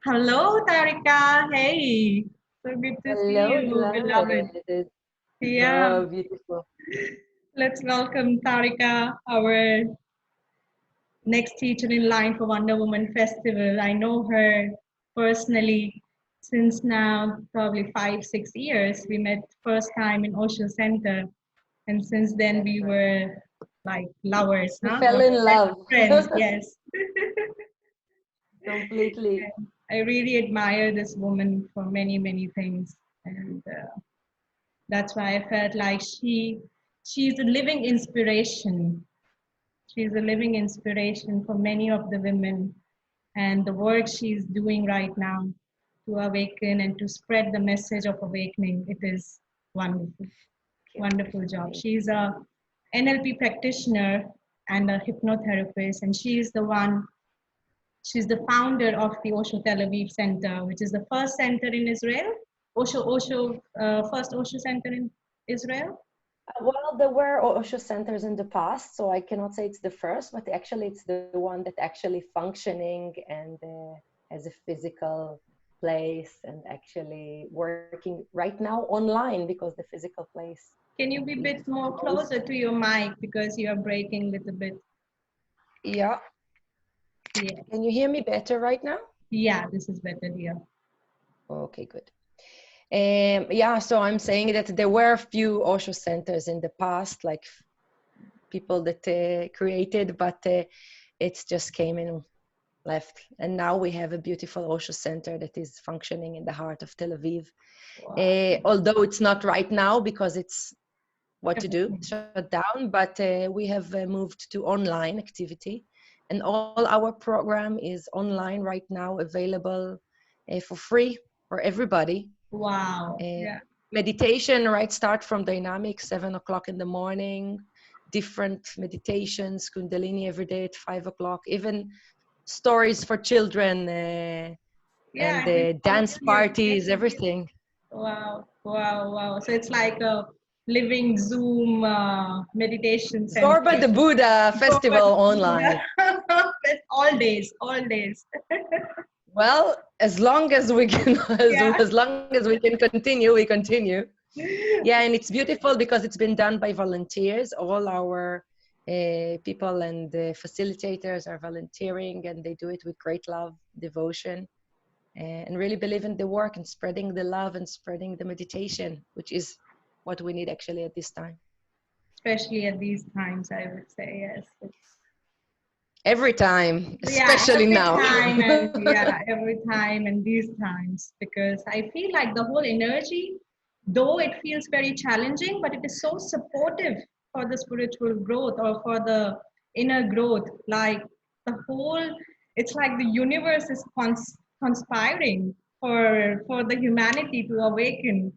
Hello, Tarika. Hey, so good to see Hello, you, beloved. beloved. Yeah, Oh, beautiful. let's welcome Tarika, our next teacher in line for Wonder Woman Festival. I know her personally since now probably 5, 6 years. We met first time in Osho Center, and since then That's we right. were like lovers, We huh? fell in Best love friends, yes. completely. I really admire this woman for many, many things, and that's why I felt like she's a living inspiration. She's a living inspiration for many of the women, and the work she's doing right now to awaken and to spread the message of awakening. It is wonderful, Okay. wonderful job. Thank She's a NLP practitioner and a hypnotherapist, and she's the one. She's the founder of the Osho Tel Aviv Center, which is the first center in Israel. First Osho Center in Israel. Well, there were Osho centers in the past, so I cannot say it's the first, but actually it's the one that actually functioning and as a physical place and actually working right now online because the physical place Can you be a is bit more closed. closer to your mic because you are breaking a little bit? Yeah. Yeah, Can you hear me better right now? yeah, this is better here. Okay, good. Yeah, so I'm saying that there were a few Osho centers in the past, like people that created, but it's just came in left. And now we have a beautiful Osho center that is functioning in the heart of Tel Aviv. Wow. Although it's not right now because it's what to do, Everything. shut down, but we have moved to online activity. And all our program is online right now, available for free for everybody. Wow. uh, Yeah. Meditation, right? Start from dynamic, 7 o'clock in the morning, different meditations, Kundalini every day at 5 o'clock, even stories for children Yeah, and I've been dance following you. Yes. parties, everything. Wow. Wow. Wow. So it's like a living Zoom meditation Zorba center. the Buddha So, but festival online. it's all days, all days. Well, as long as we can, Yeah. as long as we can continue, we continue. Yeah, and it's beautiful because it's been done by volunteers. All our people and facilitators are volunteering, and they do it with great love, devotion, and really believe in the work and spreading the love and spreading the meditation, which is what we need actually at this time. Especially at these times, I would say, yes. Every time, Yeah, especially every now. time, and yeah, every time and these times, because I feel like the whole energy, though it feels very challenging, but it is so supportive for the spiritual growth or for the inner growth. Like the whole, it's like the universe is conspiring for the humanity to awaken.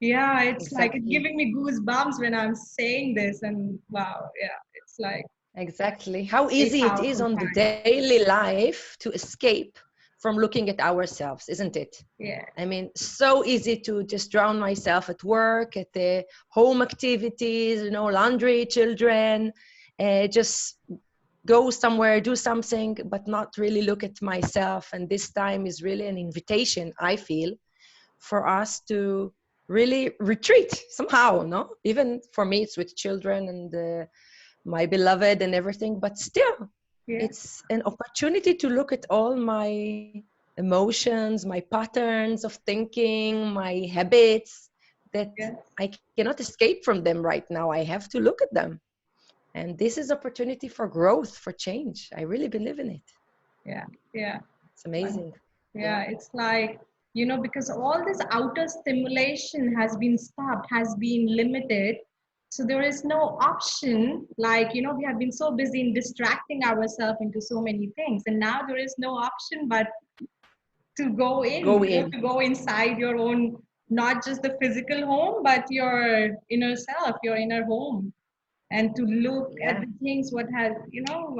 Yeah, it's like it's Exactly. giving me goosebumps when I'm saying this, and wow, yeah, it's like Exactly. How a easy it is powerful on the time. daily life to escape from looking at ourselves, isn't it? Yeah. I mean, so easy to just drown myself at work, at the home activities, laundry, children, just go somewhere, do something, but not really look at myself. And this time is really an invitation, I feel, for us to really retreat somehow, no? Even for me, it's with children and my beloved and everything, but still, Yeah, it's an opportunity to look at all my emotions, my patterns of thinking, my habits that yes, I cannot escape from them right now. I have to look at them. And this is opportunity for growth, for change. I really believe in it. yeah, yeah. It's amazing. Yeah, Yeah. it's like, because all this outer stimulation has been stopped, has been limited. So there is no option. Like, we have been so busy in distracting ourselves into so many things. And now there is no option but to go in, Go in. to go inside your own, not just the physical home, but your inner self, your inner home. And to look at Yeah. the things, what has,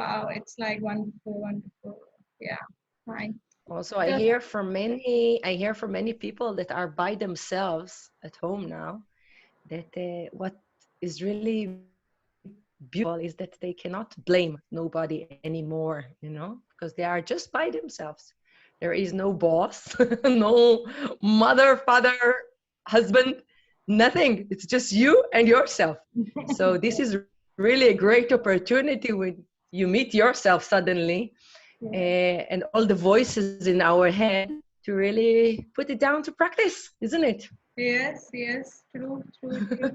wow, it's like wonderful, wonderful. Yeah, fine. Also, Just, I hear from many people that are by themselves at home now that what is really beautiful is that they cannot blame nobody anymore, because they are just by themselves. There is no boss, no mother, father, husband, nothing. It's just you and yourself. So this is really a great opportunity when you meet yourself suddenly, Yeah. and all the voices in our head, to really put it down to practice, isn't it? Yes, yes, true, true, true.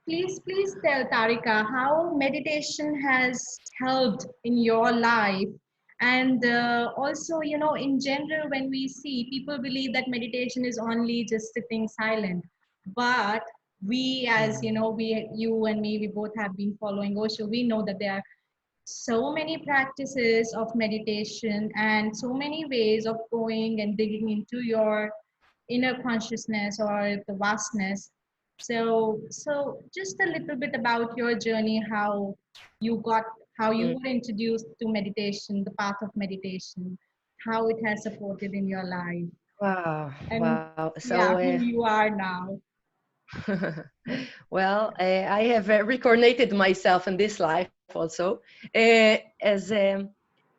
Please tell Tarika how meditation has helped in your life. And also, in general, when we see people believe that meditation is only just sitting silent. But we, as Mm. you and me, we both have been following Osho. We know that there are so many practices of meditation and so many ways of going and digging into your inner consciousness or the vastness. So just a little bit about your journey, you got how you Mm. were introduced to meditation, the path of meditation, how it has supported in your life, Wow, and wow. So, yeah, who you are now. well, I have reincarnated myself in this life also. As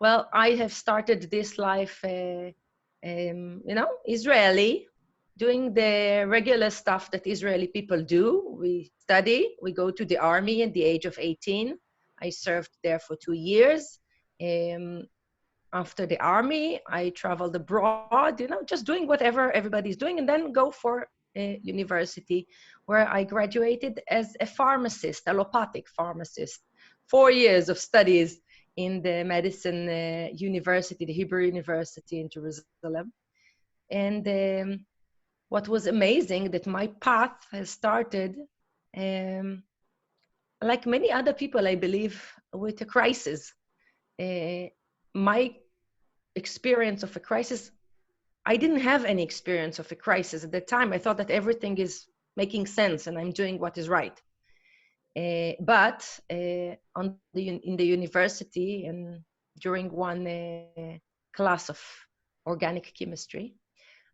well, I have started this life, Israeli, doing the regular stuff that Israeli people do. We study, we go to the army at the age of 18. I served there for 2 years. Um, After the army, I traveled abroad, just doing whatever everybody's doing, and then go for a university where I graduated as a pharmacist, allopathic pharmacist. 4 years of studies in the medicine university, the Hebrew University in Jerusalem. And what was amazing that my path has started, um, like many other people, I believe, with a crisis. My experience of a crisis, I didn't have any experience of a crisis at the time. I thought that everything is making sense and I'm doing what is right. But in the university and during one class of organic chemistry,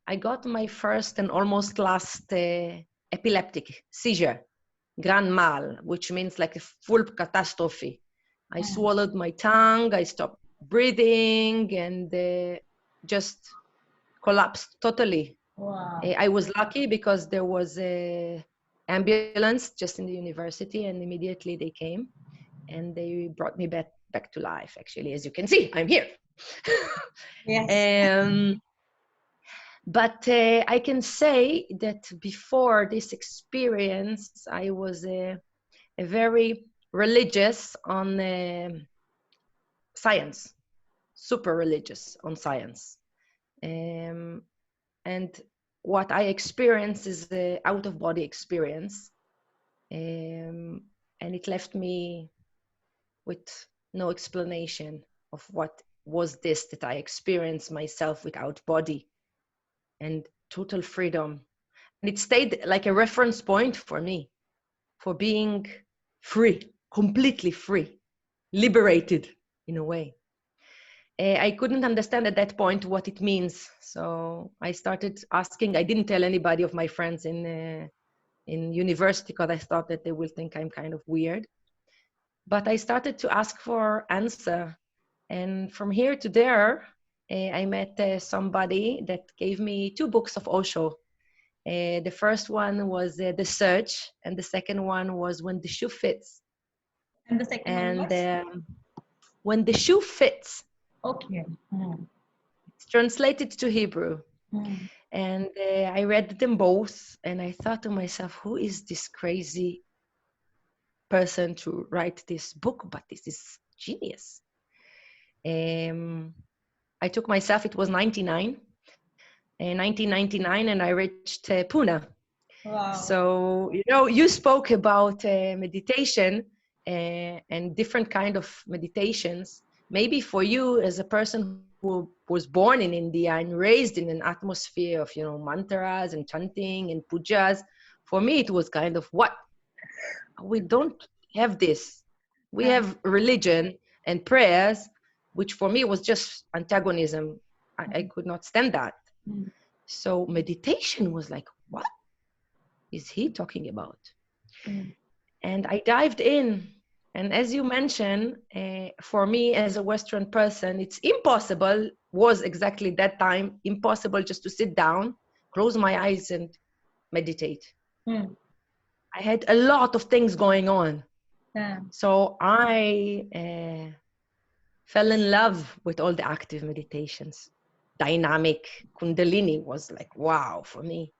I got my first and almost last epileptic seizure, grand mal, which means like a full catastrophe. I swallowed my tongue, I stopped breathing, and just collapsed totally. Wow. I was lucky because there was a ambulance just in the university, and immediately they came and they brought me back to life. Actually, as you can see, I'm here. Yes. um, but I can say that before this experience, I was a very religious on science, super religious on science. Um, and what I experience is the out of body experience. And it left me with no explanation of what was this that I experienced myself without body and total freedom. And it stayed like a reference point for me for being free, completely free, liberated in a way. I couldn't understand at that point what it means. So I started asking. I didn't tell anybody of my friends in university because I thought that they will think I'm kind of weird. But I started to ask for answer. And from here to there, I met somebody that gave me 2 books of Osho. The first one was The Search, and the second one was When the Shoe Fits. And the second one And was? When the Shoe Fits, Okay. Mm. it's translated to Hebrew. Mm. And I read them both, and I thought to myself, who is this crazy person to write this book? But this is genius. Um, I took myself, it was 1999, and I reached Pune. Wow. So, you spoke about meditation and different kind of meditations. Maybe for you as a person who was born in India and raised in an atmosphere of, mantras and chanting and pujas, for me, it was kind of what? We don't have this. We Mm. have religion and prayers, which for me was just antagonism. I could not stand that. Mm. So meditation was like, what is he talking about? Mm. And I dived in. And as you mentioned, for me as a Western person, it's impossible, was exactly that time, impossible just to sit down, close my eyes and meditate. Mm. I had a lot of things going on. Yeah. So I fell in love with all the active meditations. Dynamic Kundalini was like, wow, for me.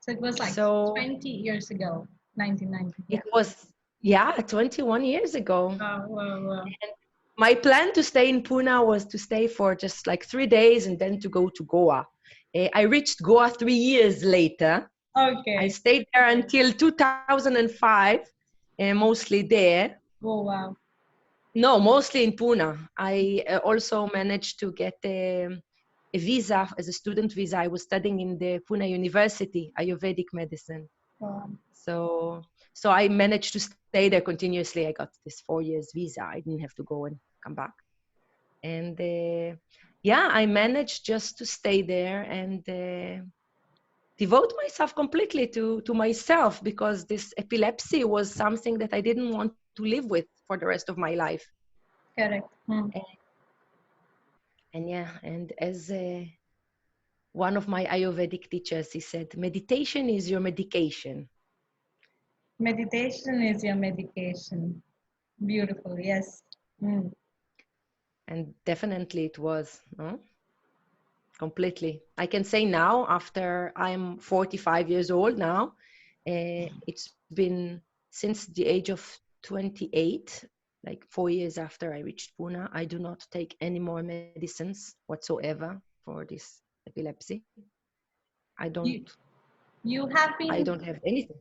So it was like So 20 years ago, 1990. it Yeah. was, yeah, 21 years ago. Wow, wow, wow. My plan to stay in Pune was to stay for just like 3 days and then to go to Goa. I reached Goa 3 years later. I Okay. stayed there until 2005, mostly there. Oh, wow. No, mostly in Pune. I also managed to get a visa as a student visa. I was studying in the Pune University, Ayurvedic medicine. Um, So, so I managed to stay there continuously. I got this 4 years visa. I didn't have to go and come back. And yeah, I managed just to stay there and devote myself completely to myself, because this epilepsy was something that I didn't want to live with for the rest of my life. correct. Hmm. And yeah, and as one of my Ayurvedic teachers, he said, meditation is your medication. Meditation is your medication. Beautiful. Yes. Mm. And definitely it was, no? Completely. I can say now, after I'm 45 years old now, it's been since the age of 28, like 4 years after I reached Pune, I do not take any more medicines whatsoever for this epilepsy. I don't, You you have I been don't have anything.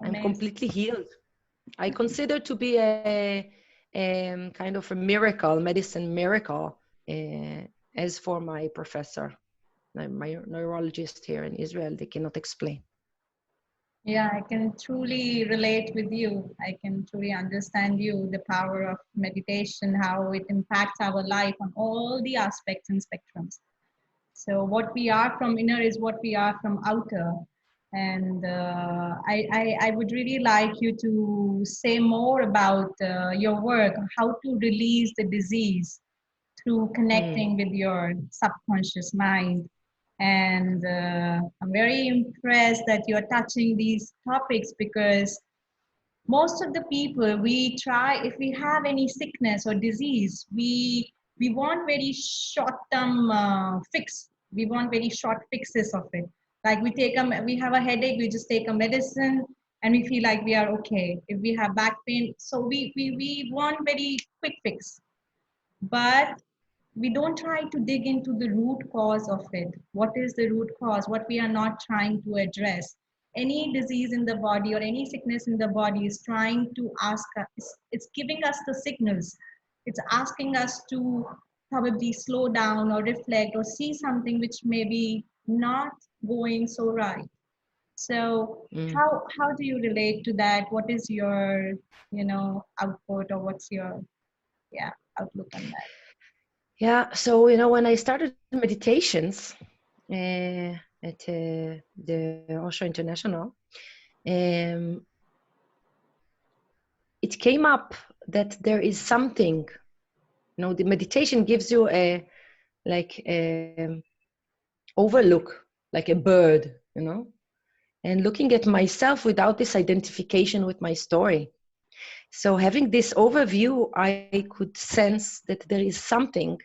I'm amazing. completely healed. I consider to be a kind of a miracle, medicine miracle, uh, as for my professor, my neurologist here in Israel, they cannot explain. Yeah, I can truly relate with you. I can truly understand you, the power of meditation, how it impacts our life on all the aspects and spectrums. So what we are from inner is what we are from outer. And I would really like you to say more about your work, how to release the disease through Mm, connecting with your subconscious mind. And I'm very impressed that you're touching these topics, because most of the people, we try, if we have any sickness or disease, we want very short term fix. We want very short fixes of it. Like we have a headache, we just take a medicine and we feel like we are okay. If we have back pain, so we want very quick fix. But we don't try to dig into the root cause of it. What is the root cause? What we are not trying to address. Any disease in the body or any sickness in the body is trying to ask us, it's giving us the signals. It's asking us to probably slow down or reflect or see something which may be not going so right. So mm. how do you relate to that? What is your, output, or what's your, yeah, outlook on that? Yeah, so when I started meditations at the Osho International, um, it came up that there is something. The meditation gives you a like overlook, like a bird, and looking at myself without this identification with my story. So having this overview, I could sense that there is something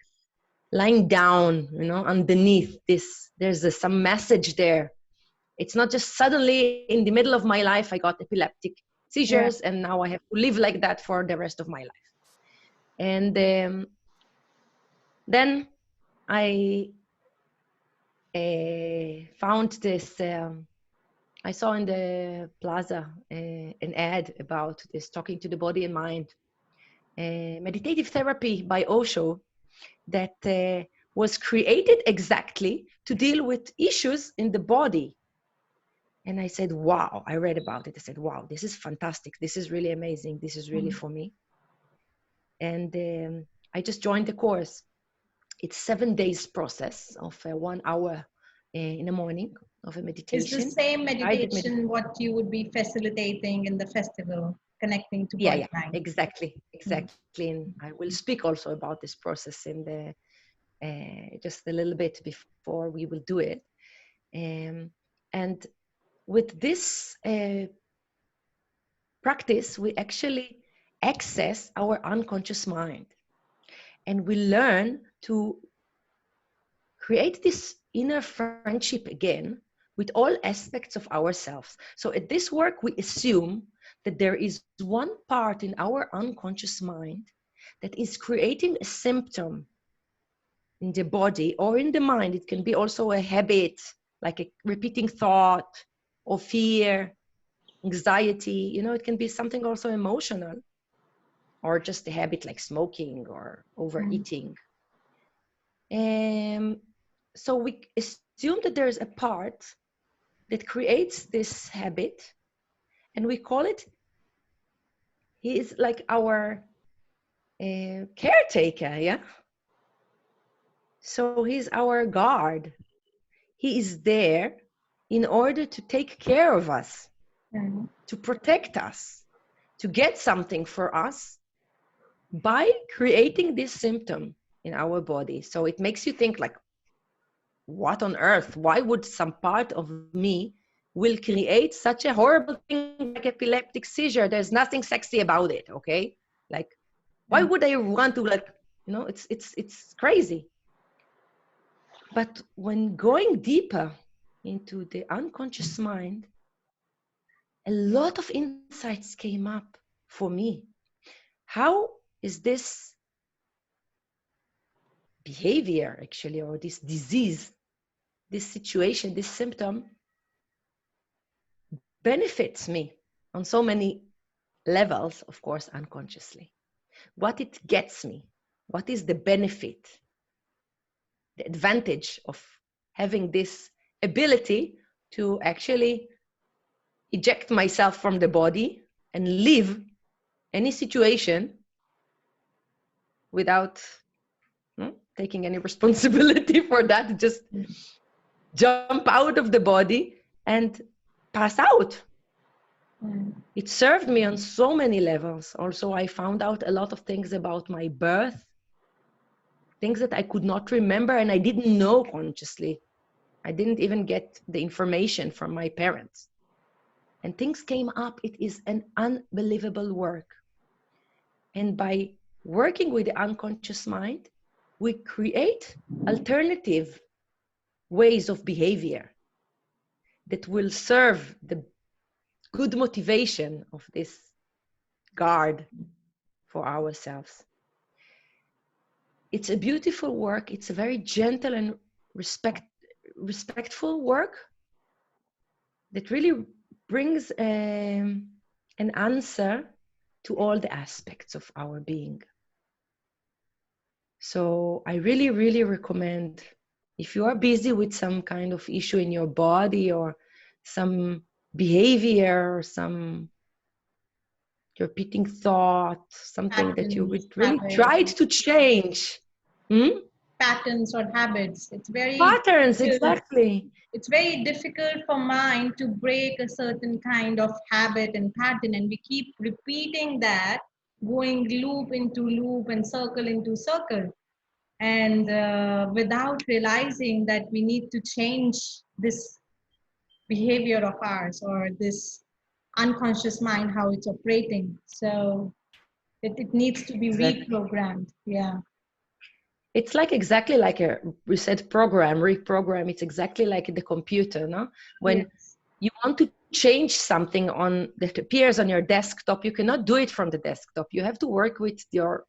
lying down, underneath this. There's some message there. It's not just suddenly in the middle of my life, I got epileptic Yeah. seizures and now I have to live like that for the rest of my life. And then I found this, I saw in the plaza an ad about this talking to the body and mind, meditative therapy by Osho that was created exactly to deal with issues in the body. And I said, wow, I read about it. I said, wow, this is fantastic. This is really amazing. This is really Mm. for me. And I just joined the course. It's 7 days process of 1 hour in the morning of a Is the meditation, same guided meditation meditation. what you would be facilitating in the festival? connecting to Yeah, body yeah, mind. exactly, Mm. exactly. And I will speak also about this process in the just a little bit before we will do it. And with this practice, we actually access our unconscious mind, and we learn to create this inner friendship again with all aspects of ourselves. So at this work, we assume that there is one part in our unconscious mind that is creating a symptom in the body or in the mind. It can be also a habit, like a repeating thought or fear, anxiety. It can be something also emotional, or just a habit like smoking or Mm. overeating. So we assume that there is a part that creates this habit, and we call it, he is like our caretaker, yeah? So he's our guard. He is there in order to take care of us, Mm. to protect us, to get something for us by creating this symptom in our body. So it makes you think like, what on earth? Why would some part of me will create such a horrible thing like epileptic seizure? There's nothing sexy about it, okay? Like, why Mm. would I want to, like, it's crazy. But when going deeper into the unconscious mind, a lot of insights came up for me. How is this behavior actually, or this disease, this situation, this symptom benefits me on so many levels, of course, unconsciously. What it gets me, what is the benefit, the advantage of having this ability to actually eject myself from the body and leave any situation without taking any responsibility for that, just jump out of the body and pass out. Mm. It served me on so many levels. Also, I found out a lot of things about my birth, things that I could not remember and I didn't know consciously. I didn't even get the information from my parents. And things came up. It is an unbelievable work. And by working with the unconscious mind, we create alternative ways of behavior that will serve the good motivation of this guard for ourselves. It's a beautiful work. It's a very gentle and respectful work that really brings an answer to all the aspects of our being. So I really, really recommend, if you are busy with some kind of issue in your body or some behavior or some repeating thought, something that you Patterns, would really habits, tried to change. patterns or habits. It's very Patterns, difficult. exactly. It's very difficult for mind to break a certain kind of habit and pattern, and we keep repeating that, going loop into loop and circle into circle, and without realizing that we need to change this behavior of ours or this unconscious mind, how it's operating. So it needs to be Exactly. reprogrammed. Yeah. It's like exactly like a reset program, reprogram. It's exactly like the computer, no? When Yes. you want to change something on that appears on your desktop, you cannot do it from the desktop. You have to work with your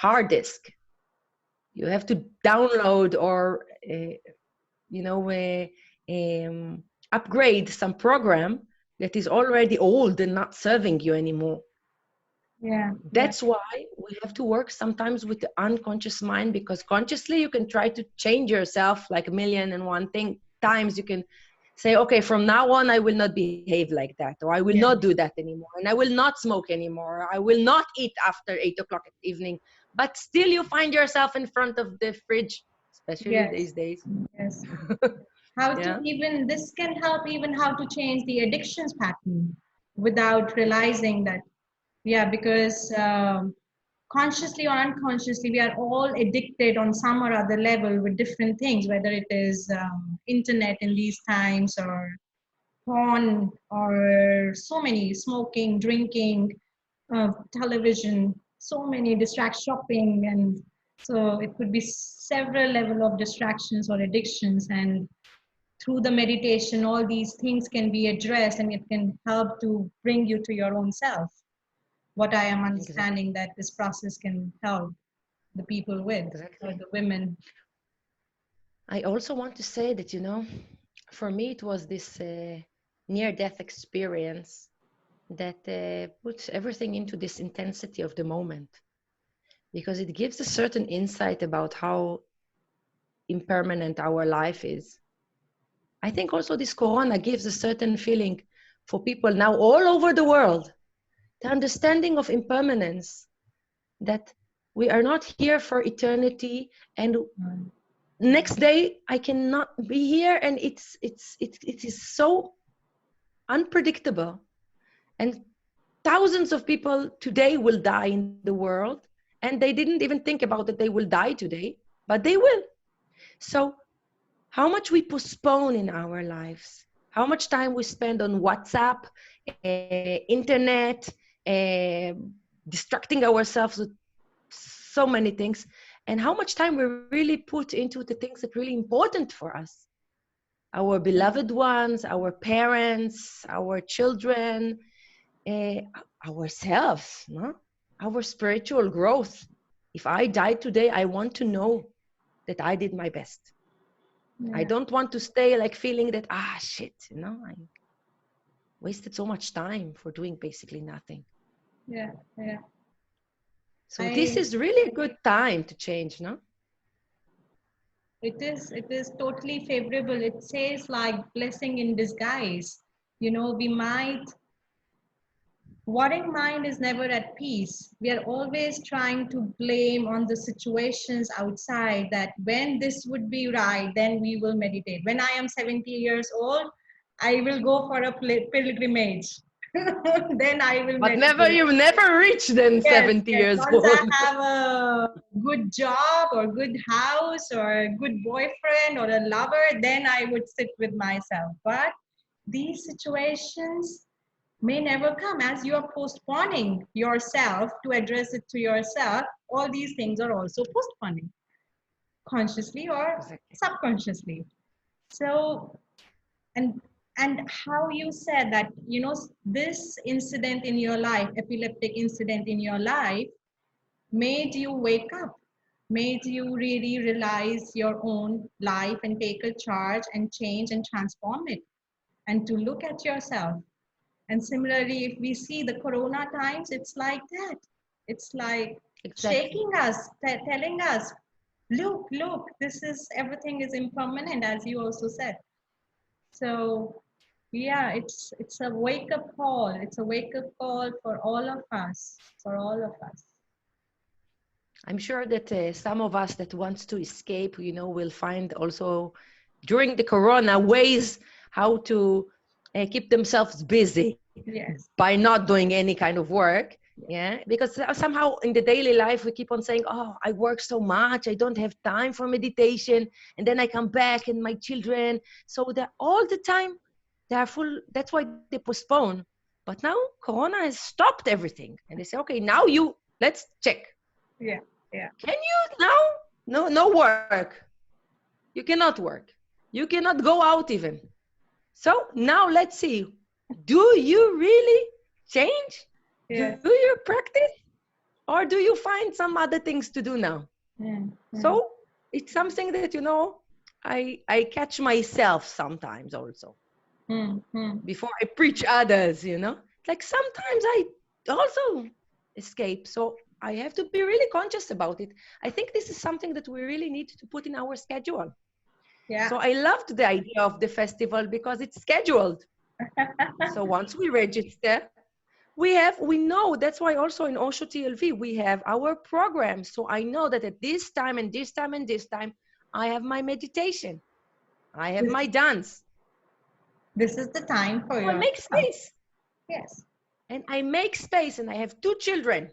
hard disk. You have to download or upgrade some program that is already old and not serving you anymore. Yeah. Yeah. That's why we have to work sometimes with the unconscious mind, because consciously you can try to change yourself like a million and one thing times. You can say, okay, from now on I will not behave like that, or I will not Yeah. do that anymore, and I will not smoke anymore, I will not eat after 8 o'clock at evening. But still you find yourself in front of the fridge, especially Yes. these days. Yes. How to Yeah, this can help even how to change the addictions pattern without realizing that Yeah, because consciously or unconsciously, we are all addicted on some or other level with different things, whether it is internet in these times, or porn, or so many, smoking, drinking, television, so many shopping, and so it could be several level of distractions or addictions. And through the meditation, all these things can be addressed, and it can help to bring you to your own self. What I am Exactly. understanding that this process can help the people with, or Exactly. the women. I also want to say that, for me, it was this near-death experience that puts everything into this intensity of the moment, because it gives a certain insight about how impermanent our life is. I think also this corona gives a certain feeling for people now all over the world, the understanding of impermanence, that we are not here for eternity, and Mm. next day I cannot be here, and it is so unpredictable. And thousands of people today will die in the world, and they didn't even think about that they will die today, but they will. So how much we postpone in our lives, how much time we spend on WhatsApp, internet, uh, distracting ourselves with so many things, and how much time we really put into the things that are really important for us, our beloved ones, our parents, our children, uh, ourselves, no? Our spiritual growth. If I die today, I want to know that I did my best. I Yeah, don't want to stay like feeling that, shit, I wasted so much time for doing basically nothing. yeah, yeah. So this I is really a good time to change, no? it is totally favorable. It says like blessing in disguise. We might, worrying mind is never at peace. We are always trying to blame on the situations outside, that when this would be right, then we will meditate. When I am 70 years old, I will go for a pilgrimage. Then I will But never, meditate. you never reach then Yes, 70 yes. years Once I old. have a good job or good house or a good boyfriend or a lover, then I would sit with myself. But these situations may never come, as you are postponing yourself to address it to yourself. All these things are also postponing, consciously or Exactly. subconsciously. So, and how you said that, this incident in your life, epileptic incident in your life, made you wake up, made you really realize your own life and take a charge and change and transform it, and to look at yourself. And similarly, if we see the corona times, it's like that. It's like Exactly. shaking us, telling us, look, this is, everything is impermanent, as you also said. So yeah, it's a wake up call. It's a wake up call for all of us, for all of us. I'm sure that some of us that wants to escape, will find also during the corona ways how to keep themselves busy Yes. by not doing any kind of work. Yeah, because somehow in the daily life we keep on saying, oh, I work so much, I don't have time for meditation, and then I come back and my children, so that all the time they are full. That's why they postpone. But now corona has stopped everything, and they say, okay, now let's check. Yeah. Yeah. Can you now? No work. You cannot work. You cannot go out even. So now let's see. Do you really change? Do Yes. you practice? Or do you find some other things to do now? Mm, mm, So it's something that, I catch myself sometimes also mm. before I preach others. Like sometimes I also escape. So I have to be really conscious about it. I think this is something that we really need to put in our schedule. Yeah. So I loved the idea of the festival because it's scheduled. So once we register, we know. That's why also in Osho TLV we have our programs. So I know that at this time and this time and this time I have my meditation, I have This, my dance. this is the time for So I your make stuff. space. Yes. And I make space, and I have 2 children,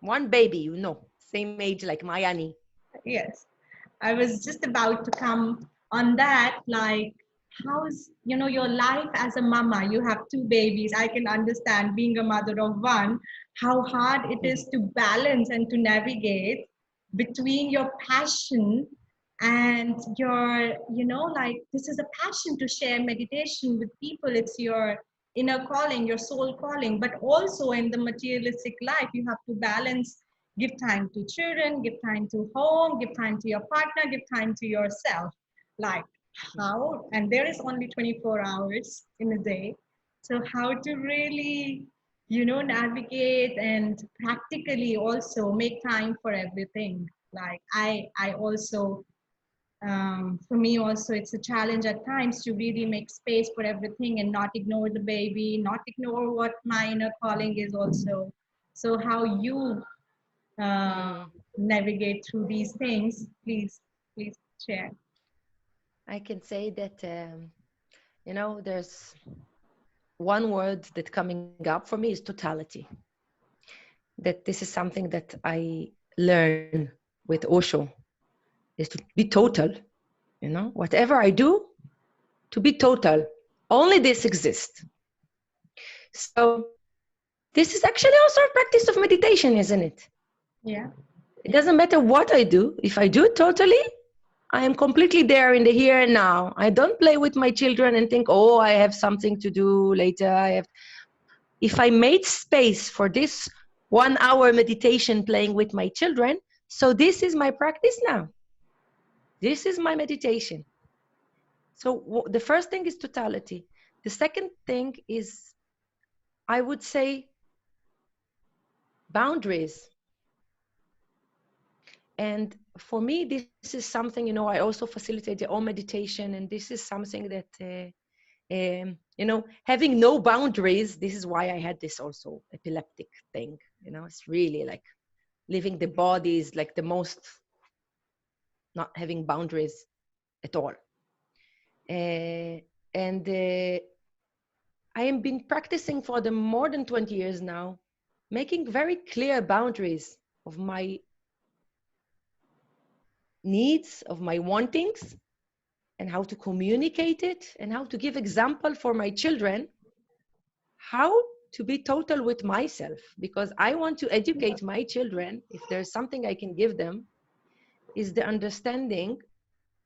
1 baby, same age like my Annie. Yes. I was just about to come on that. Like, how's, your life as a mama? You have 2 babies. I can understand being a mother of one, how hard it is to balance and to navigate between your passion and your, like, this is a passion to share meditation with people. It's your inner calling, your soul calling, but also in the materialistic life, you have to balance. Give time to children, give time to home, give time to your partner, give time to yourself. Like, how? And there is only 24 hours in a day. So how to really, navigate and practically also make time for everything. Like, I also, for me also, it's a challenge at times to really make space for everything and not ignore the baby, not ignore what my inner calling is also. So how you uh, Mm. navigate through these things, please share. I can say that, there's one word that coming up for me is totality. That this is something that I learn with Osho, is to be total. Whatever I do, to be total. Only this exists. So this is actually also a practice of meditation, isn't it? Yeah. It doesn't matter what I do. If I do it totally, I am completely there in the here and now. I don't play with my children and think, oh, I have something to do later. If I made space for this 1 hour meditation playing with my children, so this is my practice now. This is my meditation. So the first thing is totality. The second thing is, I would say, boundaries. And for me, this is something, I also facilitate the own meditation. And this is something that, having no boundaries, this is why I had this also epileptic thing. It's really like living the body is like the most, not having boundaries at all. And I have been practicing for the more than 20 years now, making very clear boundaries of my needs, of my wantings, and how to communicate it, and how to give example for my children, how to be total with myself, because I want to educate my children. If there's something I can give them, is the understanding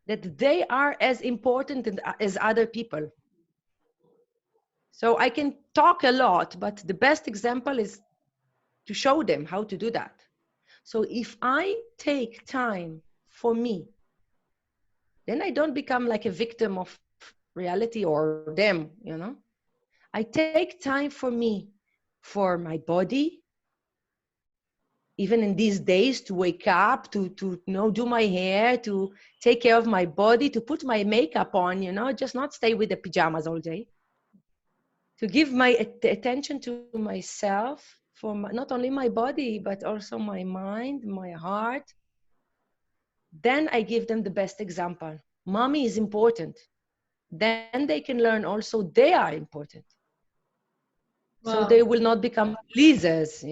that they are as important as other people. So I can talk a lot, but the best example is to show them how to do that. So if I take time for me, then I don't become like a victim of reality or them. I take time for me, for my body, even in these days, to wake up, to do my hair, to take care of my body, to put my makeup on, just not stay with the pajamas all day. To give my attention to myself, for not only my body, but also my mind, my heart. Then I give them the best example. Mommy is important. Then they can learn also they are important. So they Wow. will not become pleasers,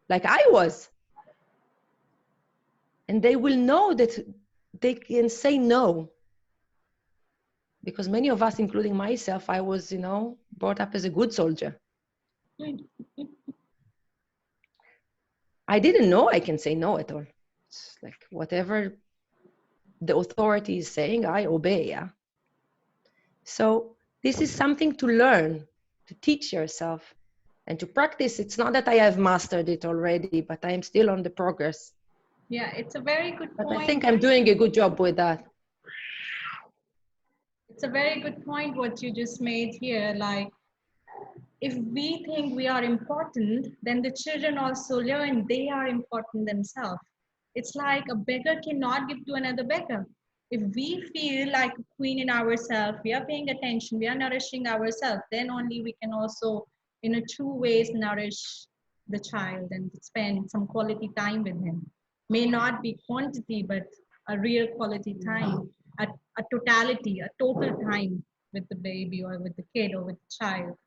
like I was. And they will know that they can say no. Because many of us, including myself, I was, brought up as a good soldier. I didn't know I can say no at all. It's like whatever the authority is saying, I obey. Yeah. So this is something to learn, to teach yourself, and to practice. It's not that I have mastered it already, but I am still on the progress. Yeah, it's a very good But I think point. I'm doing a good job with that. It's a very good point what you just made here. Like, if we think we are important, then the children also learn they are important themselves. It's like a beggar cannot give to another beggar. If we feel like a queen in ourselves, we are paying attention, we are nourishing ourselves, then only we can also, in a true ways, nourish the child and spend some quality time with him. May not be quantity, but a real quality time, a totality, a total time with the baby or with the kid or with the child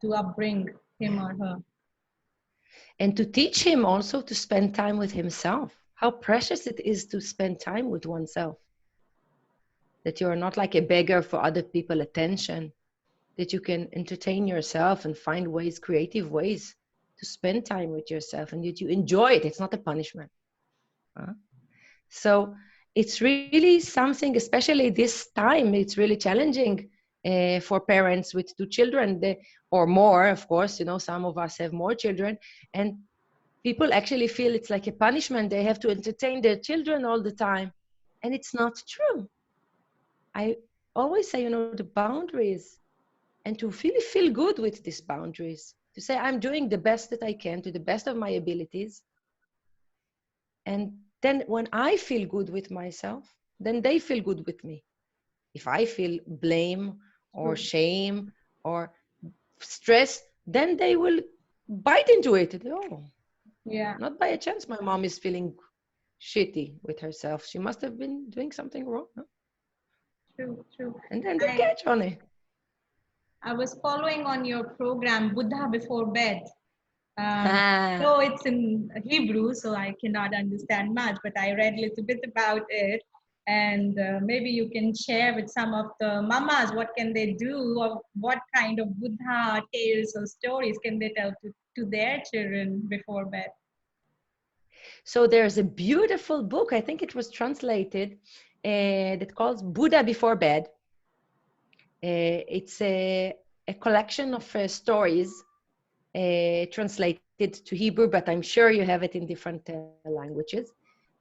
to upbring. him or her. And to teach him also to spend time with himself. How precious it is to spend time with oneself. That you are not like a beggar for other people's attention. That you can entertain yourself and find ways, creative ways to spend time with yourself, and that you enjoy it. It's not a punishment. So it's really something, especially this time, it's really challenging for parents with two children, or more, of course. Some of us have more children, and people actually feel it's like a punishment. They have to entertain their children all the time, and it's not true. I always say, the boundaries, and to really feel good with these boundaries, to say I'm doing the best that I can to the best of my abilities. And then when I feel good with myself, then they feel good with me. If I feel blame or shame or stress, then they will bite into it. Oh, Yeah. not by a chance my mom is feeling shitty with herself. She must have been doing something wrong. No? True, true. And then they catch on it. I was following on your program, Buddha Before Bed. Ah. So it's in Hebrew, so I cannot understand much, but I read a little bit about it. And maybe you can share with some of the mamas what can they do, or what kind of Buddha tales or stories can they tell to their children before bed. So there's a beautiful book, I think it was translated, that calls Buddha Before Bed. It's a collection of stories translated to Hebrew, but I'm sure you have it in different languages.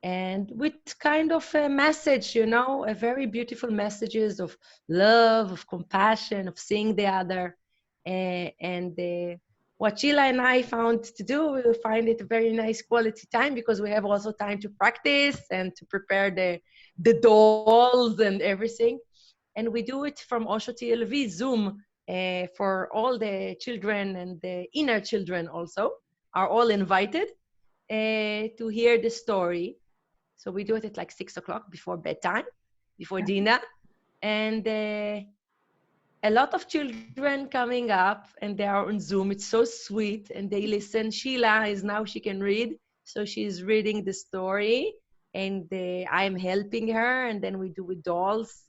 And with kind of a message, a very beautiful messages of love, of compassion, of seeing the other. What Sheila and I found to do, we will find it a very nice quality time, because we have also time to practice and to prepare the dolls and everything. And we do it from Osho TLV Zoom for all the children, and the inner children also are all invited to hear the story. So we do it at like 6 o'clock before bedtime, before dinner. And a lot of children coming up, and they are on Zoom. It's so sweet, and they listen. Sheila is now, she can read. So she's reading the story, and I'm helping her. And then we do with dolls.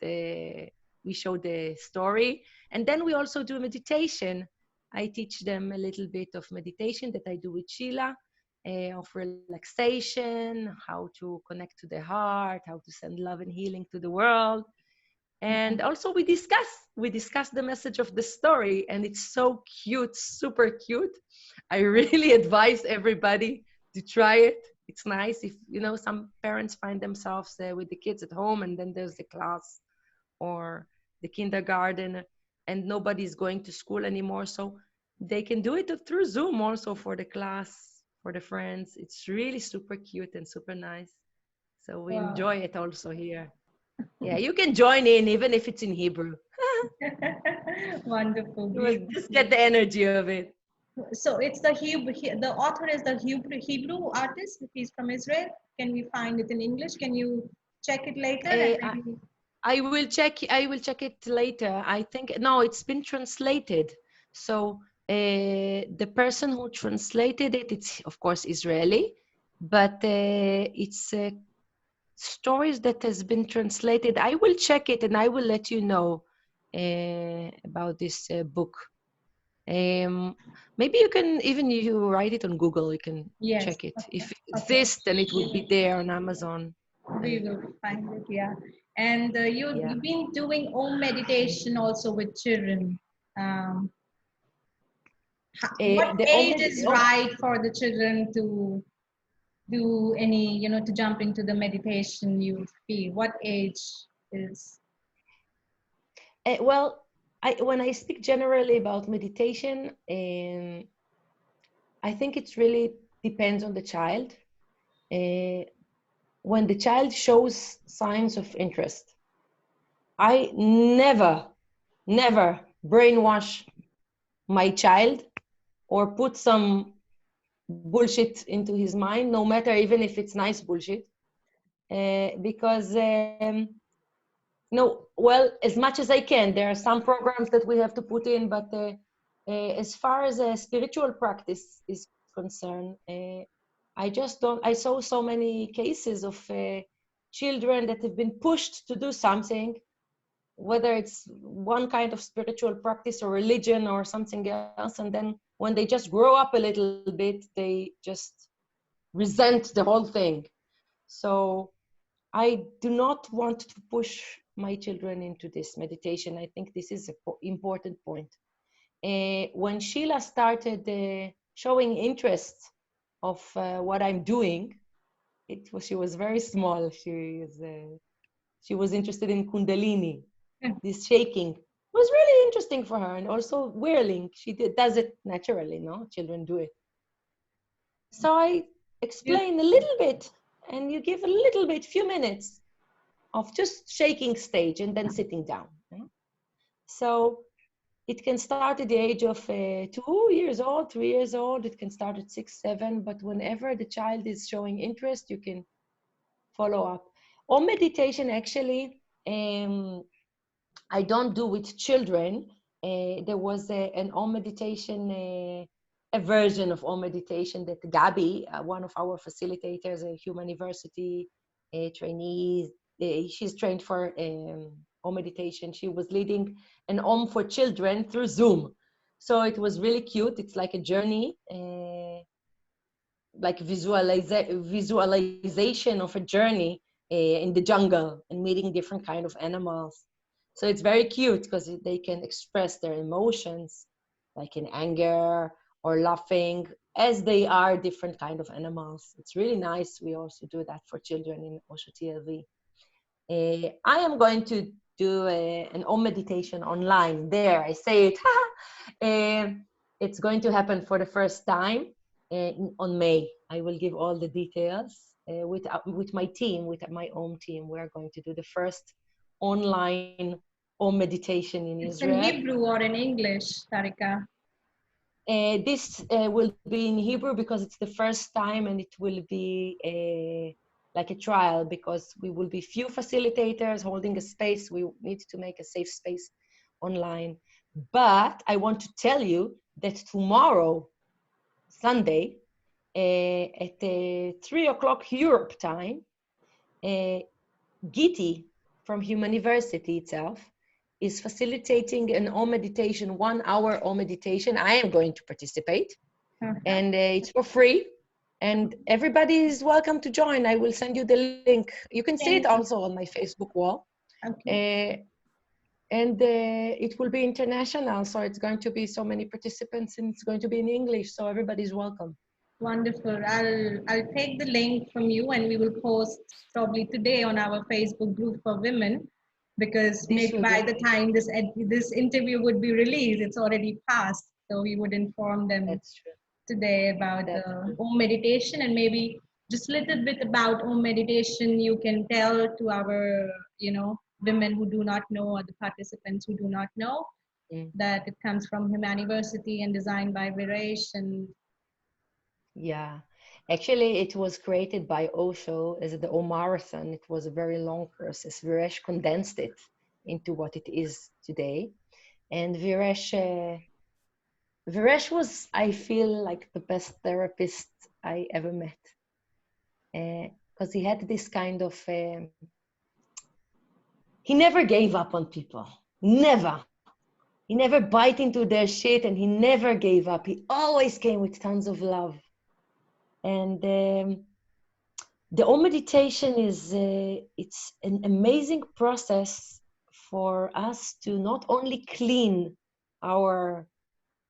We show the story. And then we also do meditation. I teach them a little bit of meditation that I do with Sheila, of relaxation, how to connect to the heart, how to send love and healing to the world. And also we discuss the message of the story, and it's so cute, super cute. I really advise everybody to try it. It's nice if, some parents find themselves with the kids at home, and then there's the class or the kindergarten, and nobody's going to school anymore. So they can do it through Zoom also for the class, for the friends. It's really super cute and super nice. So we enjoy it also here. Yeah, you can join in even if it's in Hebrew. Wonderful. You just get the energy of it. So it's the Hebrew. The author is the Hebrew artist. He's from Israel. Can we find it in English? Can you check it later? And maybe... I will check. I will check it later. I think no, it's been translated. So the person who translated it, it's of course Israeli, but it's stories that has been translated. I will check it and I will let you know about this book. Maybe you can, even if you write it on Google, you can check it. Okay. If it exists, then it would be there on Amazon. We will find it, yeah. And you've been doing Om meditation also with children. What age is right for the children to do any, to jump into the meditation you feel? What age is? Well, when I speak generally about meditation, I think it really depends on the child. When the child shows signs of interest, I never brainwash my child or put some bullshit into his mind, no matter even if it's nice bullshit, because no, well, as much as I can. There are some programs that we have to put in, but As far as a spiritual practice is concerned, I just don't. I saw so many cases of children that have been pushed to do something, whether it's one kind of spiritual practice or religion or something else, and then when they just grow up a little bit, they just resent the whole thing. So I do not want to push my children into this meditation. I think this is an important point. When Sheila started showing interest of what I'm doing, she was very small. She was interested in Kundalini, this shaking. It was really interesting for her, and also whirling. Does it naturally, no? Children do it. So I explain a little bit, and you give a little bit, few minutes of just shaking stage and then sitting down. So it can start at the age of 2 years old, 3 years old. It can start at 6, 7, but whenever the child is showing interest, you can follow up. Om meditation, actually, I don't do with children. There was an Om meditation, a version of Om meditation that Gabi, one of our facilitators, a Human University trainee, she's trained for Om meditation. She was leading an Om for children through Zoom. So it was really cute. It's like a journey, like visualization of a journey in the jungle and meeting different kind of animals. So it's very cute because they can express their emotions, like in anger or laughing, as they are different kind of animals. It's really nice. We also do that for children in Osho TLV. I am going to do an Om meditation online there. I say it. It's going to happen for the first time on May. I will give all the details with my team, with my own team. We're going to do the first online Om meditation in It's in Israel. Hebrew or in English, Tarika? This will be in Hebrew because it's the first time, and it will be like a trial because we will be few facilitators holding a space. We need to make a safe space online. But I want to tell you that tomorrow, Sunday, at 3 o'clock Europe time, Giti from Human University itself is facilitating an Om meditation, 1 hour Om meditation. I am going to participate, and it's for free. And everybody is welcome to join. I will send you the link. You can see it also on my Facebook wall. Okay. And it will be international, so it's going to be so many participants, and it's going to be in English, so everybody's welcome. Wonderful. I'll take the link from you, and we will post probably today on our Facebook group for women, because maybe by the time this interview would be released, it's already passed. So we would inform them today about the Om meditation, and maybe just a little bit about Om meditation. You can tell to our, women who do not know, or the participants who do not know, that it comes from Human University and designed by Viresh. And yeah, actually it was created by Osho as the Om Marathon. It was a very long process. Viresh condensed it into what it is today. And Viresh was, I feel, like the best therapist I ever met. Because he had this kind of, he never gave up on people. Never. He never bite into their shit, and he never gave up. He always came with tons of love. And the Om meditation is, it's an amazing process for us to not only clean our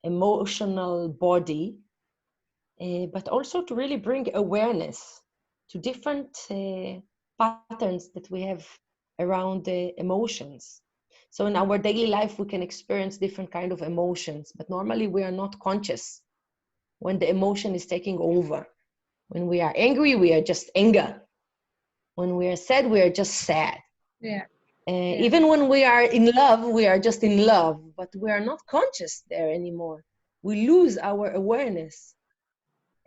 emotional body, but also to really bring awareness to different patterns that we have around the emotions. So in our daily life, we can experience different kind of emotions, but normally we are not conscious when the emotion is taking over. When we are angry, we are just anger. When we are sad, we are just sad. Yeah. Even when we are in love, we are just in love, but we are not conscious there anymore. We lose our awareness,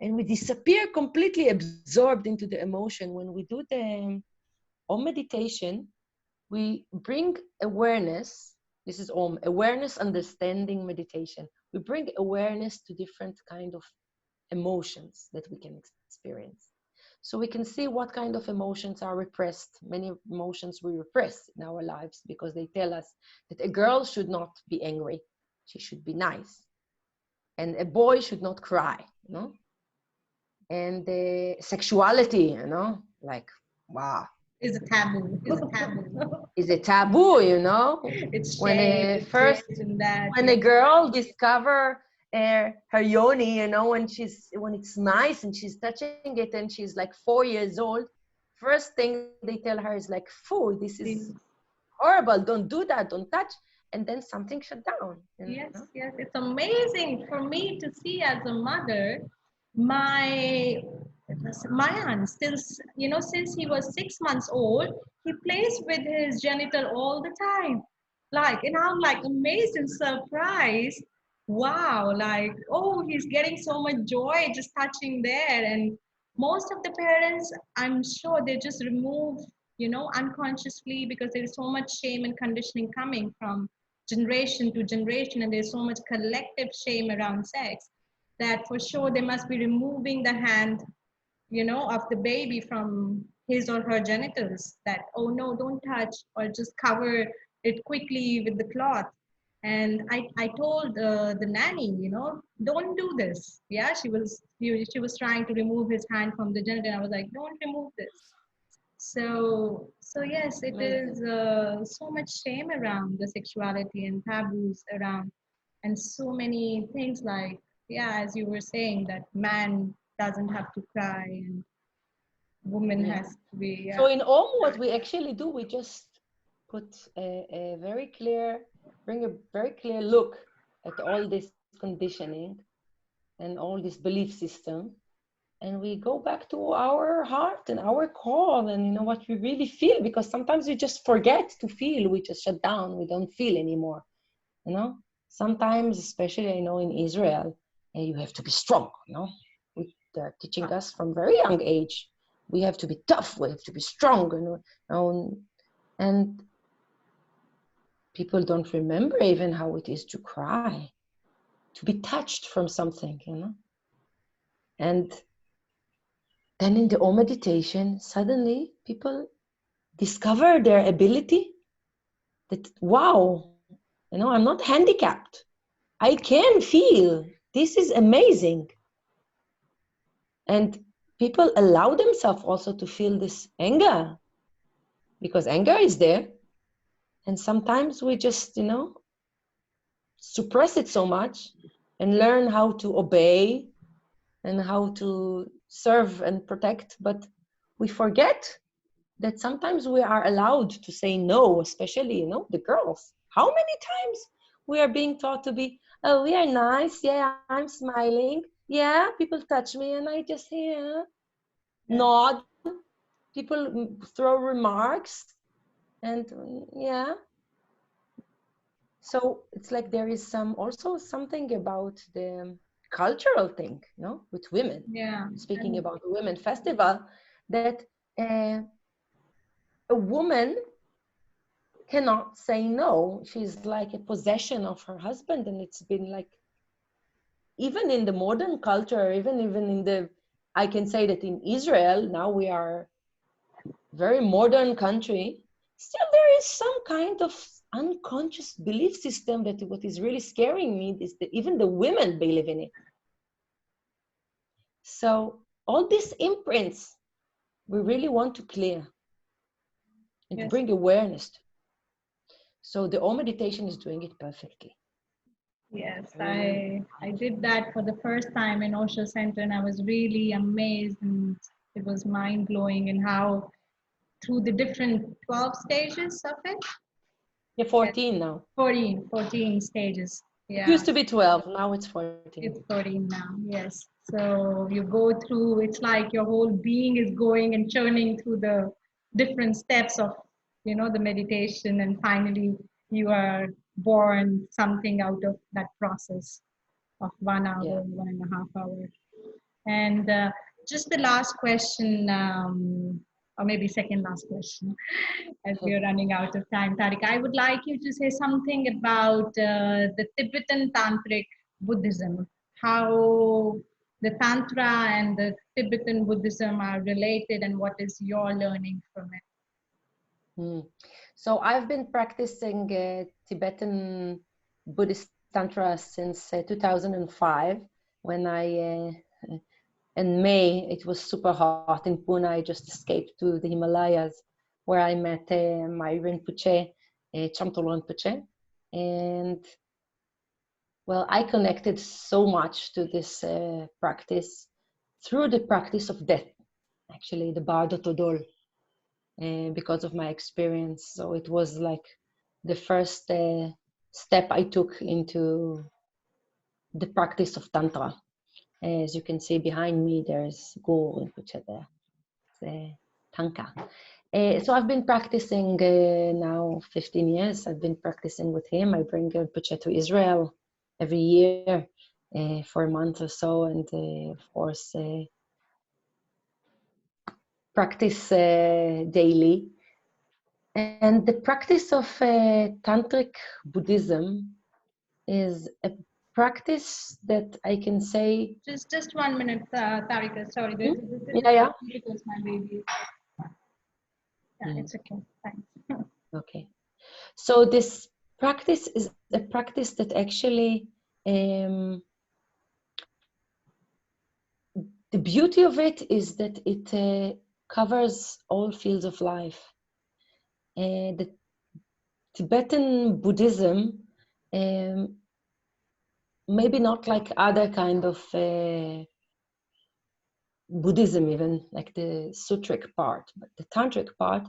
and we disappear completely absorbed into the emotion. When we do the Om meditation, we bring awareness This is Om, awareness, understanding, meditation. We bring awareness to different kind of emotions that we can experience. So we can see what kind of emotions are repressed. Many emotions we repress in our lives because they tell us that a girl should not be angry. She should be nice. And a boy should not cry, you know? And the sexuality, you know, like, wow. Is a taboo. Is a taboo. Is a taboo, you know? It's When shame, a it's first, this and that. when a girl discover her yoni, you know, when it's nice and she's touching it and she's like 4 years old, first thing they tell her is like, "Foo, this is horrible. Don't do that. Don't touch." And then something shut down. You Yes, know? yes, it's amazing for me to see as a mother. My Mayan still, since he was 6 months old, he plays with his genital all the time. Like, and I'm like amazed and surprised. Wow, like, oh, he's getting so much joy just touching there. And most of the parents, I'm sure they just remove, unconsciously because there is so much shame and conditioning coming from generation to generation, and there's so much collective shame around sex that for sure they must be removing the hand, of the baby from his or her genitals, that, oh no, don't touch, or just cover it quickly with the cloth. And I told the nanny, don't do this. Yeah, she was trying to remove his hand from the genital, and I was like, don't remove this. So yes, it Amazing. is so much shame around the sexuality and taboos around, and so many things like, yeah, as you were saying, that man doesn't have to cry and woman Yeah. has to be, So yeah. in Om, what we actually do, we just put a very clear, bring a very clear look at all this conditioning and all this belief system, and we go back to our heart and our core and what we really feel, because sometimes we just forget to feel. We just shut down. We don't feel anymore. Sometimes, especially in Israel, you have to be strong. They're teaching us from very young age. We have to be tough. We have to be strong. And people don't remember even how it is to cry, to be touched from something. And then in the Om meditation, suddenly people discover their ability that, wow, I'm not handicapped. I can feel. This is amazing. And people allow themselves also to feel this anger, because anger is there. And sometimes we just, suppress it so much and learn how to obey and how to serve and protect. But we forget that sometimes we are allowed to say no, especially, the girls. How many times we are being taught to be, oh, we are nice. Yeah, I'm smiling. Yeah, people touch me and I just nod. People throw remarks. And yeah. So it's like there is also something about the cultural thing, with women. Yeah. Speaking And about the Women Festival, that a woman cannot say no. She's like a possession of her husband, and it's been like, even in the modern culture, even in the, I can say that in Israel now, we are very modern country, still there is some kind of unconscious belief system that what is really scaring me is that even the women believe in it. So all these imprints we really want to clear and to yes, bring awareness to. So the Om meditation is doing it perfectly. yes, Really. I did that for the first time in Osho Center, and I was really amazed, and it was mind blowing, and how through the different 12 stages of it. Yeah, Yes, 14 now. 14 stages. It Yeah, used to be 12, now it's 14. it's 14 now. Yes. So you go through, it's like your whole being is going and churning through the different steps of, the meditation. And finally, you are born something out of that process of 1 hour, Yeah. 1.5 hours. And just the last question. or maybe second last question, as we are running out of time. Tarika, I would like you to say something about the Tibetan Tantric Buddhism, how the Tantra and the Tibetan Buddhism are related, and what is your learning from it? So I've been practicing Tibetan Buddhist Tantra since 2005, when in May, it was super hot in Pune. I just escaped to the Himalayas, where I met my Rinpoche, Chamtol Rinpoche. And well, I connected so much to this practice through the practice of death, actually, the Bardo Todol, because of my experience. So it was like the first step I took into the practice of Tantra. As you can see behind me, there's Guru Rinpoche there, Tanka. So I've been practicing now 15 years. I've been practicing with him. I bring Rinpoche to Israel every year for a month or so, and of course practice daily. And the practice of Tantric Buddhism is a practice that I can say... Just 1 minute, Tarika. Sorry, there's Yeah. because my baby. Yeah, it's okay. Thanks. Okay. So this practice is a practice that actually, the beauty of it is that it covers all fields of life. The Tibetan Buddhism, maybe not like other kind of Buddhism, even like the sutric part, but the tantric part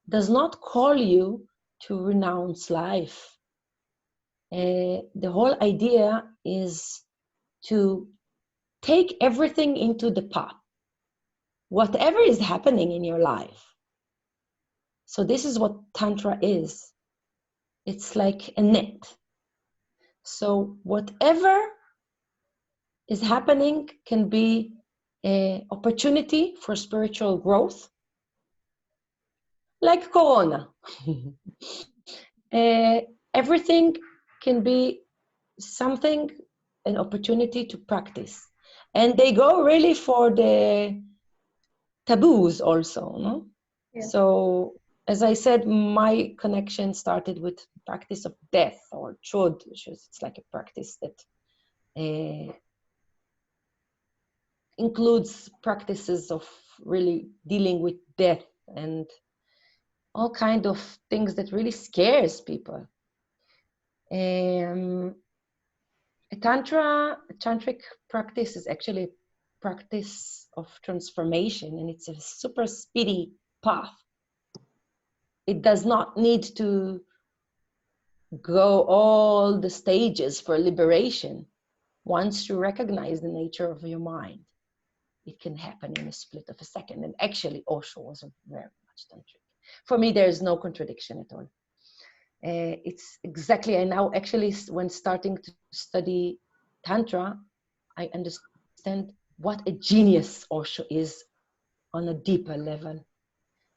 does not call you to renounce life. The whole idea is to take everything into the pot, whatever is happening in your life. So this is what Tantra is. It's like a net. So whatever is happening can be an opportunity for spiritual growth, like Corona. Everything can be something, an opportunity to practice. And they go really for the taboos also, no? Yeah. So, as I said, my connection started with practice of death, or chod, which is it's like a practice that includes practices of really dealing with death and all kind of things that really scares people. A tantric practice is actually a practice of transformation, and it's a super speedy path. It does not need to go all the stages for liberation. Once you recognize the nature of your mind, it can happen in a split of a second. And actually, Osho was very much tantric. For me, there is no contradiction at all. It's exactly, and now actually when starting to study Tantra, I understand what a genius Osho is on a deeper level.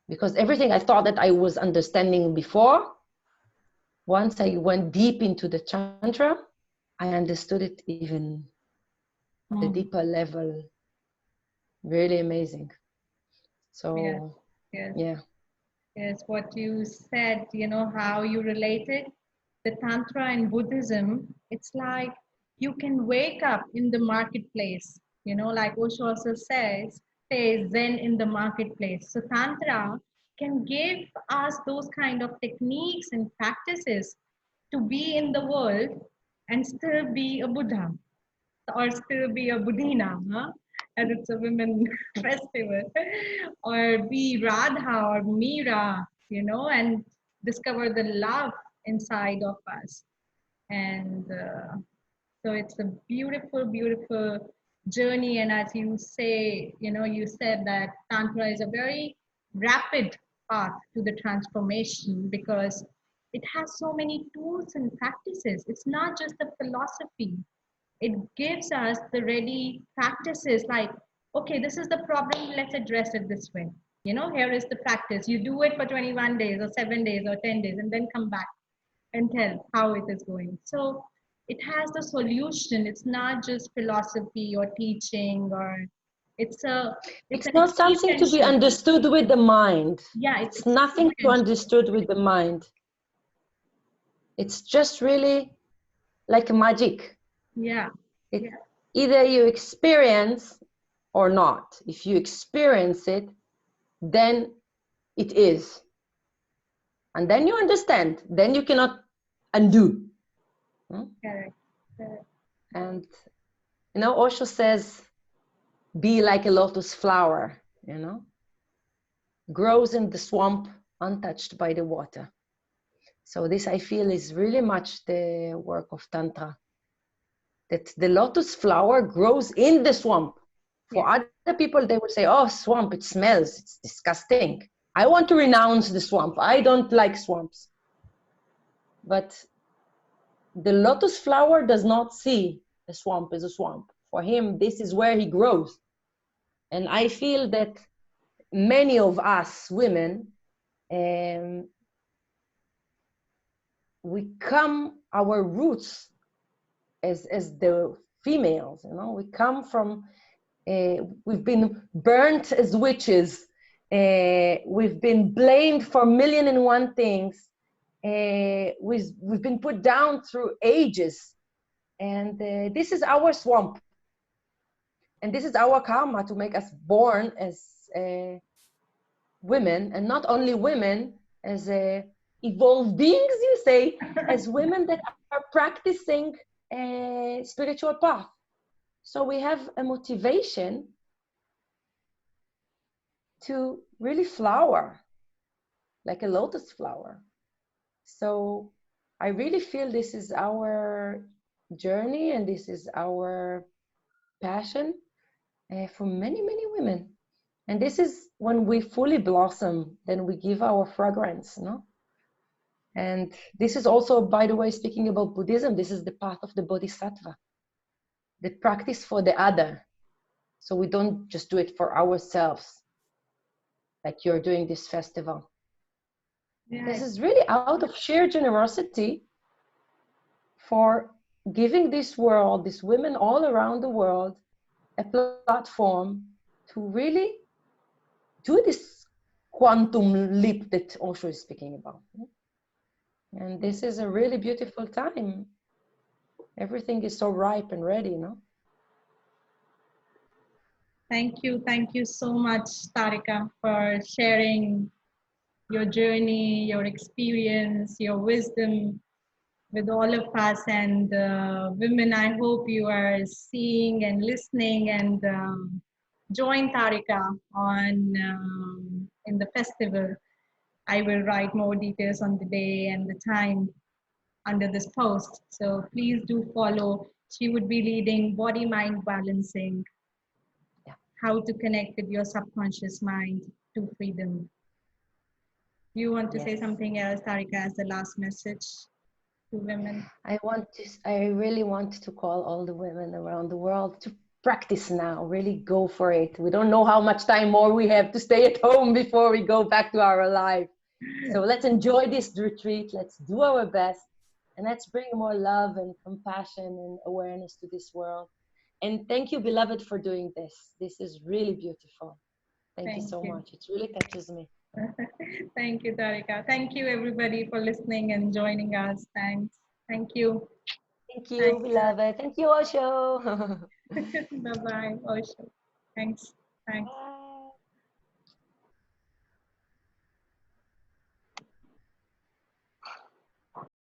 Because everything I thought that I was understanding before, once I went deep into the Tantra, I understood it even at a deeper level. Really amazing. So, yeah. Yes, what you said, you know, how you related the Tantra and Buddhism, it's like you can wake up in the marketplace, you know, like Osho also says Zen in the marketplace. So Tantra can give us those kind of techniques and practices to be in the world and still be a Buddha or still be a Budina, huh? As it's a women festival, or be Radha or Meera, you know, and discover the love inside of us. And so it's a beautiful, beautiful journey. And as you say, you know, you said that Tantra is a very rapid path to the transformation because it has so many tools and practices. It's not just a philosophy, it gives us the ready practices like, okay, this is the problem, let's address it this way. here is the practice. You do it for 21 days or 7 days or 10 days and then come back and tell how it is going. So it has the solution. It's not just philosophy or teaching, or it's a it's It's an not something to be experiential. understood with the mind. Yeah, it's It's nothing to experiential. understood with the mind. It's just really like magic. Yeah, It's either you experience or not. If you experience it, then it is. And then you understand. Then you cannot undo. correct. Correct. And Osho says, be like a lotus flower, grows in the swamp untouched by the water. So this, I feel, is really much the work of Tantra. That the lotus flower grows in the swamp. For other people, they would say, oh, swamp, it smells, it's disgusting. I want to renounce the swamp. I don't like swamps. But the lotus flower does not see a swamp as a swamp. For him, this is where he grows. And I feel that many of us women, we come, our roots as the females, we come from, we've been burnt as witches, we've been blamed for 1,000,001 things, we've been put down through ages, and this is our swamp, and this is our karma to make us born as women, and not only women, as evolved beings, you say, as women that are practicing a spiritual path. So we have a motivation to really flower like a lotus flower. So I really feel this is our journey, and this is our passion for many, many women. And this is when we fully blossom, then we give our fragrance, And this is also, by the way, speaking about Buddhism, this is the path of the Bodhisattva, the practice for the other. So we don't just do it for ourselves, like you're doing this festival. Yeah. This is really out of sheer generosity for giving this world, these women all around the world, a platform to really do this quantum leap that Osho is speaking about. And this is a really beautiful time. Everything is so ripe and ready, Thank you so much, Tarika, for sharing your journey, your experience, your wisdom with all of us. And women, I hope you are seeing and listening, and join Tarika on in the festival. I will write more details on the day and the time under this post. So please do follow. She would be leading body mind balancing, how to connect with your subconscious mind to freedom. You want to say something else, Tarika, as the last message to women? I really want to call all the women around the world to practice now, really go for it. We don't know how much time more we have to stay at home before we go back to our life. So let's enjoy this retreat. Let's do our best. And let's bring more love and compassion and awareness to this world. And thank you, beloved, for doing this. This is really beautiful. Thank you so much. It really touches me. Thank you, Tarika. Thank you, everybody, for listening and joining us. Thanks. Thank you. Thank you, beloved. Thank you, Osho. Bye-bye, Osho. Thanks. Thanks.